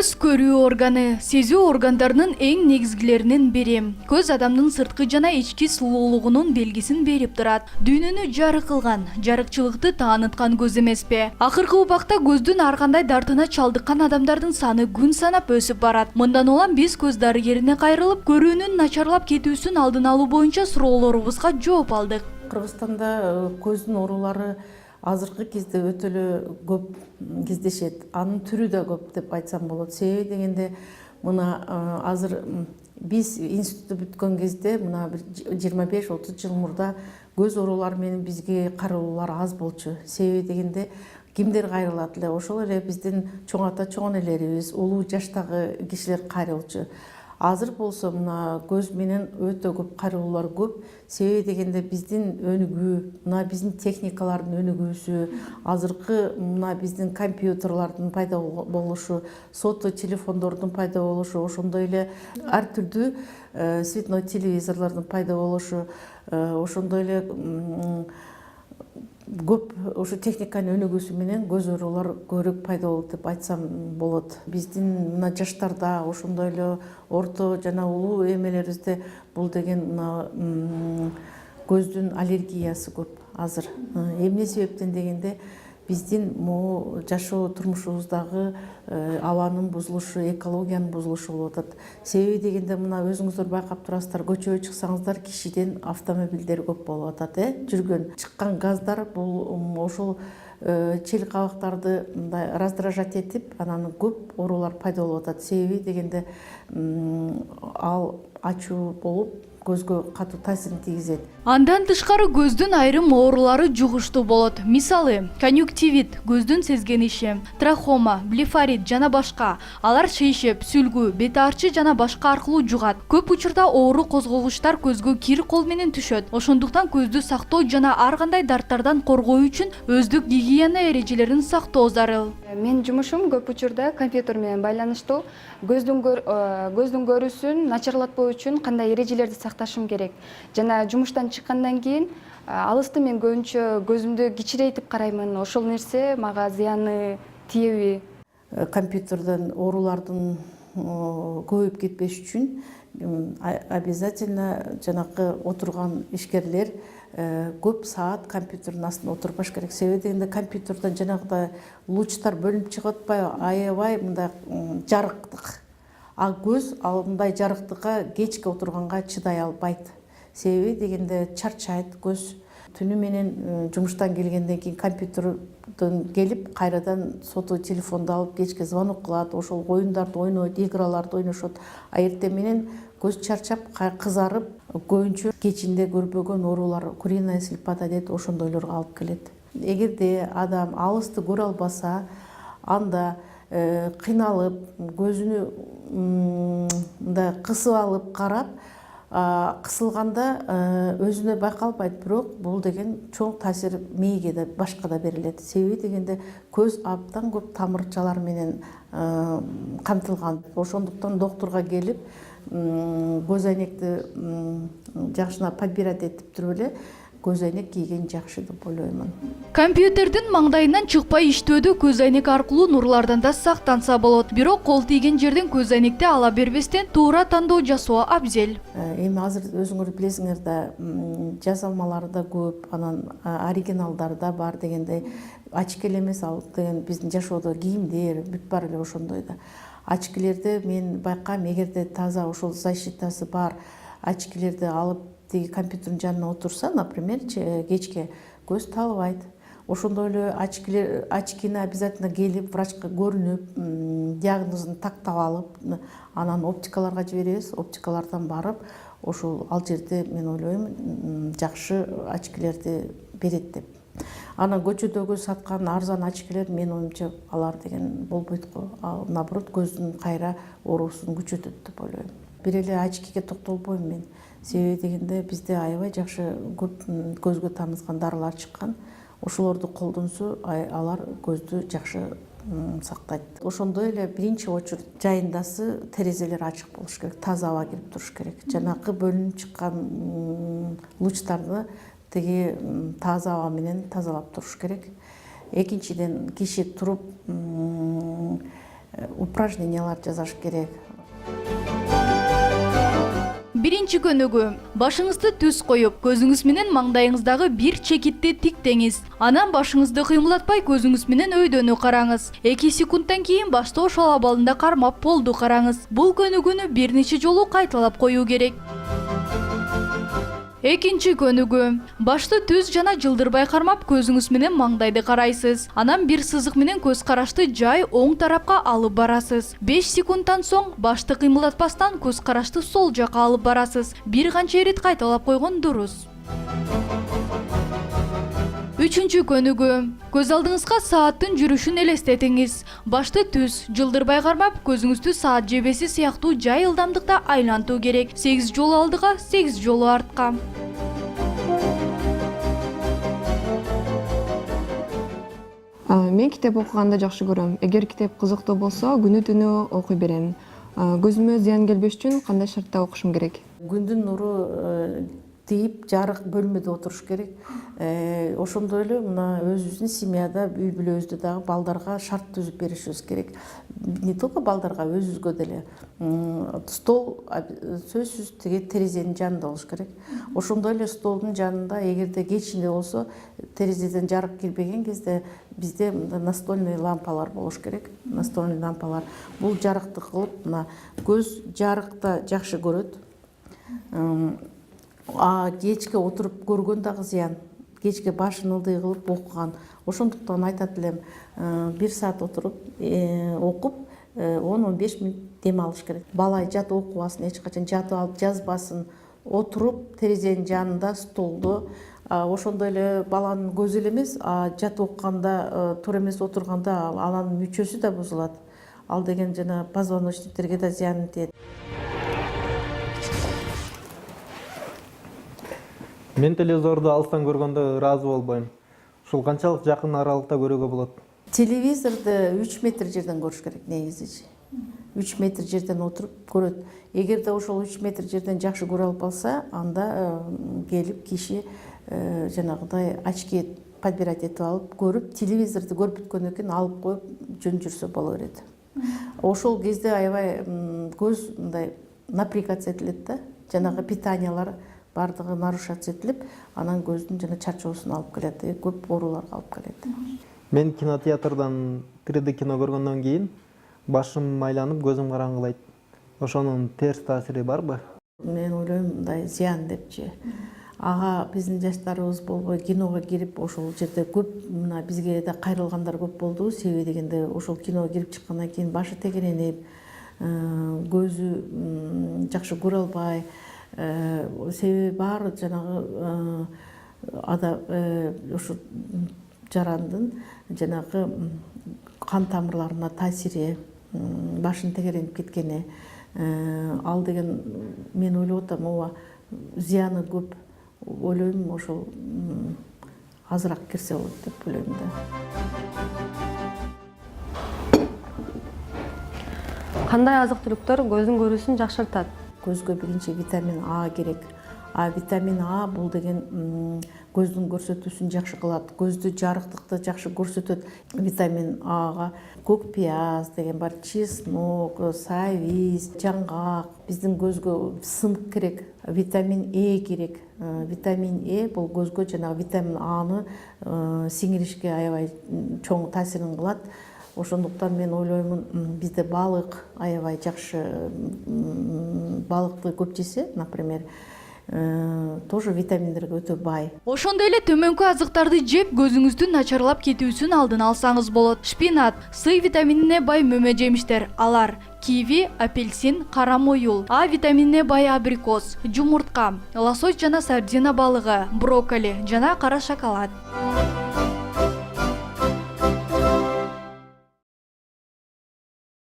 Көз көрүү органы сезүү органдарынын эң негизгилеринин бири. Көз адамдын сырткы жана ички сулуулугунун белгисин берип турат. Дүйнөнү жарык кылган, жарыкчылыкты тааныткан көз эмеспи? Акыркы убакта көздүн ар кандай дартына чалдыккан адамдардын саны күн санап өсүп барат. Мындан улам биз көз дарыгерине кайрылып, көрүүнүн начарлап кетүүсүн алдын алуу боюнча суроолорубузга жооп алдык. Кыргызстанда көздүн оорулары азыркы кезде өтө эле көп кездешет. Анын түрү да көп деп айтсам болот. Себеби дегенде мына азыр биз институтты бүткөн кезде мына 25-30 жыл мурда көз оорулары менен бизге кайрылуулар аз болчу. Себеби дегенде кимдер кайрылат эле? Ошол эле биздин чоң ата чоң энелерибиз, улуу жаштагы кишилер кайрылчу. Азыр болсо мына көз менен өтө көп кайрылуулар көп. Себеби дегенде биздин өнүгүү, мына биздин техникалардын өнүгүүсү, азыркы мына биздин компьютерлардын пайда болушу, сотто телефондордун пайда болушу, ошондой эле ар түрдүү цветной телевизорлордун пайда болушу, ошондой эле көп ошо техниканын өнүгүүсү менен көз оорулар көбүрөөк пайда болот деп айтсам болот. Биздин мына жаштарда, ошондой эле орто жана улуу эмелерибизде бул деген мына көздүн аллергиясы көп азыр. Эмне себептен дегенде биздин могу жашоо турмушубуздагы абанын бузулушу, экологиянын бузулушу болуп атат. Себеби дегенде мына өзүңүздөр байкап турасыздар, көчөгө чыксаңыздар кишиден автомобилдер көп болуп атат, жүргөн. Чыккан газдар бул ошол чел кабактарды мындай раздражать этип, анан көп оорулар пайда болуп атат. Себеби дегенде ал ачуу болуп көзгө катуу таасирин тийгизет. Андан тышкары көздүн айрым оорулары жугуштуу болот. Мисалы, конъюнктивит, көздүн сезгениши, трахома, блефарит жана башка. Алар шейшеп, сүлгү, бет арчы жана башка аркылуу жугат. Көп учурда оору козгогучтар көзгө кир кол менен түшөт. Ошондуктан көздү сактоо жана ар кандай дарттардан коргоо үчүн өздүк гигиена эрежелерин сактоо зарыл. Менин жумушум көп учурда компьютер менен байланыштуу. Көздүн көрүүсүн начарлатпоо үчүн кандай эрежелерди сакташым керек. Жана жумуштан чыккандан кийин алысты мен көбүнчө көзүмдү кичирейтип караймын. Ошол нерсе мага зыяны тиеби? Компьютерден оорулардын көбөйүп кетпеш үчүн обязательно жанакы отурган ишкерлер көп саат компьютердин астында отурбаш керек. Себеби дегенде компьютерден жанагыдай лучтар бөлүнүп чыгып атпайбы, аябай мындай жарыктык. А көз ал мындай жарыктыкка кечке отурганга чыдай албайт. Себеби дегенде чарчайт көз. Түнү менен жумуштан келгенден кийин компьютерден келип, кайрадан соту телефонду алып кечке звонок кылат, ошол оюндарды ойнойт, играларды ойношот. А эртең менен көз чарчап, кызарып, көбүнчө кечинде көрбөгөн оорулар, куриная слепота дейт, ошондойлорго алып келет. Эгерде адам алысты көрө албаса, анда кыйналып, көзүнү мындай кысып алып карап, кысылганда өзүнө байкалбайт, бирок бул деген чоң таасир мээге да башка да берилет. Себеби дегенде көз абдан көп тамырчалар менен камтылган. Ошондуктан доктурга келип, көз айнекти жакшына подбирать этип туруп эле көз айнек кийген жакшы деп ойлоймун. Компьютердин маңдайынан чыкпай иштөөдө көз айнек аркылуу нурлардан да сактанса болот. Бирок кол тийген жерден көз айнекти ала бербестен туура тандоо жасоо абзел. Эми азыр өзүңөр билесиңер да, жасалмалары да көп, анан оригиналдары да бар дегендей. Очки эле эмес, ал деген биздин жашоодо кийимдер, бүт баары эле ошондой да. Очкилерди мен байкайм, эгерде таза ошол защитасы бар очкилерди алып тиги компьютердин жанына отурса, например, кечке көз талбайт. Ошондой эле очкини обязательно келип, врачка көрүнүп, диагнозун тактап алып, анан оптикаларга жиберебиз, оптикалардан барып, ошол ал жерде мен ойлойм, жакшы очкилерди берет деп. Анан көчөдөгү саткан арзан очкилер, мен оюмча, алар деген болбойт го. Наоборот, көздүн кайра оорусун күчөтөт деп ойлойм. Бир эле очкиге токтолбойм мен. Себеби дегенде бизде аябай жакшы көп көзгө тамызган дарылар чыккан. Ошолорду колдонсо, алар көздү жакшы сактайт. Ошондой эле биринчи очередь жайындасы терезелер ачык болуш керек, таза аба кирип туруш керек. Жанакы бөлүнүп чыккан лучтарды тиги таза аба менен тазалап туруш керек. Экинчиден, киши туруп упражнениялар жасаш керек. Биринчи көнүгүү. Башыңызды түз коюп, көзүңүз менен маңдайыңыздагы бир чекитти тиктеңиз. Анан башыңызды кыймылдатпай көзүңүз менен өйдөнү караңыз. 2 секундтан кийин башты ошол абалында кармап болду караңыз. Бул көнүгүүнү бир нече жолу кайталап коюу керек. Экинчи көнүгүү. Башты түз жана жылдырбай кармап көзүңүз менен маңдайды карайсыз. Анан бир сызык менен көз карашты жай оң тарапка алып барасыз. 5 секундтан соң башты кыймылдатпастан көз карашты сол жакка алып барасыз. Бир канча ирет кайталап койгон дурус. Үчүнчү көнүгүү. Көз алдыңызга сааттын жүрүшүн элестетиңиз. Башты түз, жылдырбай кармап, көзүңүздү саат жебеси сыяктуу жай ылдамдыкта айлантуу керек. 8 жолу алдыга, 8 жолу артка. Мен китеп окуганды жакшы көрөм. Эгер китеп кызыктуу болсо, күнү түнү окуй берем. Көзүмө зыян келбеш үчүн кандай шартта окушум керек? Күндүн нуру тийип, жарык бөлмөдө отуруш керек. Ошондой эле мына өзүбүздүн семьяда, үй бүлөбүздө дагы балдарга шарт түзүп беришибиз керек. Не только балдарга, өзүбүзгө деле. Стол сөзсүз терезенин жанында болуш керек. Ошондой эле столдун жанында, эгерде кечинде болсо, терезеден жарык кирбеген кезде бизде настольный лампалар болуш керек. Настольный лампалар. Бул жарыкты кылып, мына көз жарыкта жакшы көрөт. Кечке отуруп көргөн дагы зыян. Кечке башын ылдый кылып окуган. Ошондуктан айтат элем, 1 саат отуруп окуп, 10-15 мүнөт дем алыш керек. Бала жат окубасын, эч качан жатып алып жазбасын. Отуруп, терезенин жанында, столдо. Ошондой эле баланын көзү эле эмес, жат окуганда, туура эмес отурганда анын мүчөсү да бузулат. Ал деген жана позвоночниктерге да зыян тиет. Мен телевизорду алыстан көргөндө ыраазы болбойм. Ушул канчалык жакын аралыкта көрүүгө болот? Телевизорду 3 метр жерден көрүш керек негизичи. 3 метр жерден отуруп көрөт. Эгерде ошол 3 метр жерден жакшы көрө алып калса, анда келип киши жанагыдай очки подбирать этип алып көрүп, телевизорду көрүп бүткөндөн кийин алып коюп жөн жүрсө боло берет. Ошол кезде аябай көз мындай напрягаться этилет да, жанагы питаниялар бардыгы нарушаться этилип, анан көздүн жана чарчоосун алып келет, көп ооруларга алып келет. Мен кинотеатрдан 3D кино көргөндөн кийин башым айланып, көзүм караңгылайт. Ошонун терс таасири барбы? Мен ойлойм, мындай зыян депчи. Ага биздин жаштарыбыз болбой киного кирип, ошол жерде көп мына бизге да кайрылгандар көп болду. Себеби дегенде ошол киного кирип чыккандан кийин башы тегеренип, көзү жакшы көрө албай, себеби баары жанагы ушу жарандын жанагы кан тамырларына таасири, башын тегеренип кеткени, ал деген мен ойлоп атам, ооба зыяны көп. Ойлойм, ошол азыраак кирсе болот деп ойлойм да. Кандай азык-түлүктөр көздүн көрүүсүн жакшыртат? Көзгө биринчи витамин А керек. Витамин А бул деген көздүн көрсөтүүсүн жакшы кылат, көздү жарыктыкты жакшы көрсөтөт. Витамин Ага көк пияз деген бар, чеснок, савиз, жаңгак. Биздин көзгө сынк керек, витамин Э керек. Витамин Э бул көзгө жанагы витамин Аны сиңиришке аябай чоң таасирин кылат. Ошондуктан мен ойлоймун, бизде балык аябай жакшы, балыкты көп жесе, например, тоже витаминдерге өтө бай. Ошондой эле төмөнкү азыктарды жеп көзүңүздүн начарлап кетүүсүн алдын алсаңыз болот. Шпинат, С витаминине бай мөмө жемиштер. Алар киви, апельсин, кара моюл, А витаминине бай абрикос, жумуртка, лосось жана сардина балыгы, брокколи жана кара шоколад.